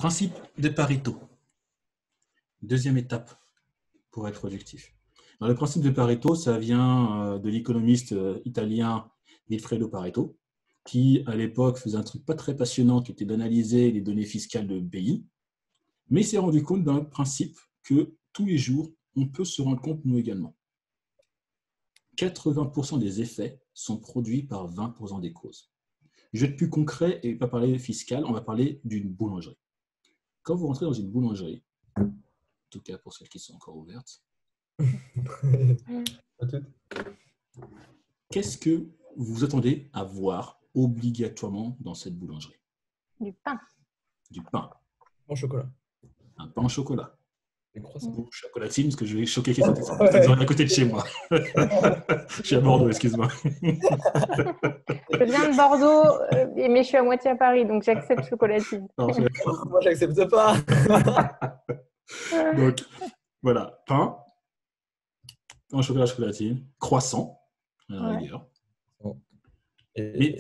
Principe de Pareto. Deuxième étape pour être productif. Dans le principe de Pareto, ça vient de l'économiste italien Vilfredo Pareto, qui à l'époque faisait un truc pas très passionnant, qui était d'analyser les données fiscales de pays, mais il s'est rendu compte d'un principe que tous les jours, on peut se rendre compte nous également. 80% des effets sont produits par 20% des causes. Je vais être plus concret et pas parler fiscal, on va parler d'une boulangerie. Quand vous rentrez dans une boulangerie, en tout cas pour celles qui sont encore ouvertes, qu'est-ce que vous attendez à voir obligatoirement dans cette boulangerie? Du pain. Du pain. En chocolat. Un pain au chocolat. Des croissants. Ou chocolatine, parce que je vais choquer quelqu'un qui est à côté de chez moi. Je suis à Bordeaux, excuse-moi. Je viens de Bordeaux, mais je suis à moitié à Paris, donc j'accepte chocolatine. Non, Moi, j'accepte pas. donc, voilà, pain, en chocolat, chocolatine, croissant, à la rigueur. Mais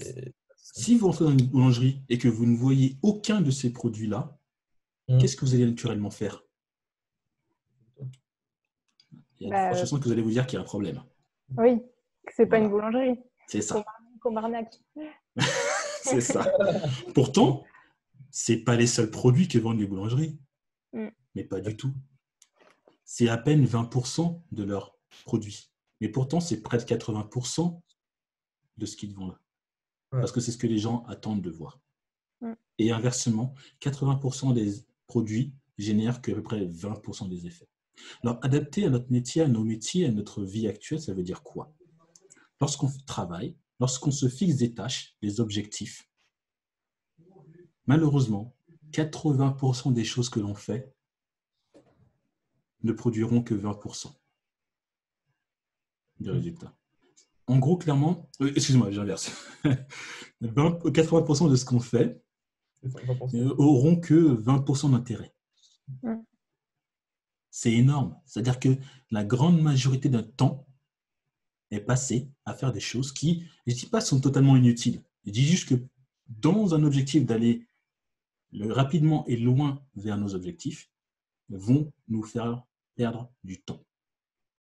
si vous entrez dans une boulangerie et que vous ne voyez aucun de ces produits-là, qu'est-ce que vous allez naturellement faire? Il y a de fortes chances que vous allez vous dire qu'il y a un problème. Oui, que c'est pas une boulangerie. C'est ça. Qu'on m'arnaque. C'est ça. Pourtant, ce n'est pas les seuls produits que vendent les boulangeries. Mais pas du tout. C'est à peine 20% de leurs produits. Mais pourtant, c'est près de 80% de ce qu'ils vendent. Parce que c'est ce que les gens attendent de voir. Et inversement, 80% des produits génèrent qu'à peu près 20% des effets. Alors, adapter à notre métier, à nos métiers, à notre vie actuelle, ça veut dire quoi? Lorsqu'on travaille, lorsqu'on se fixe des tâches, des objectifs, malheureusement, 80% des choses que l'on fait ne produiront que 20% du résultat. En gros, clairement, excuse-moi, j'inverse. 80% de ce qu'on fait auront que 20% d'intérêt. C'est énorme. C'est-à-dire que la grande majorité d'un temps est passé à faire des choses qui, je ne dis pas sont totalement inutiles. Je dis juste que dans un objectif d'aller rapidement et loin vers nos objectifs, vont nous faire perdre du temps.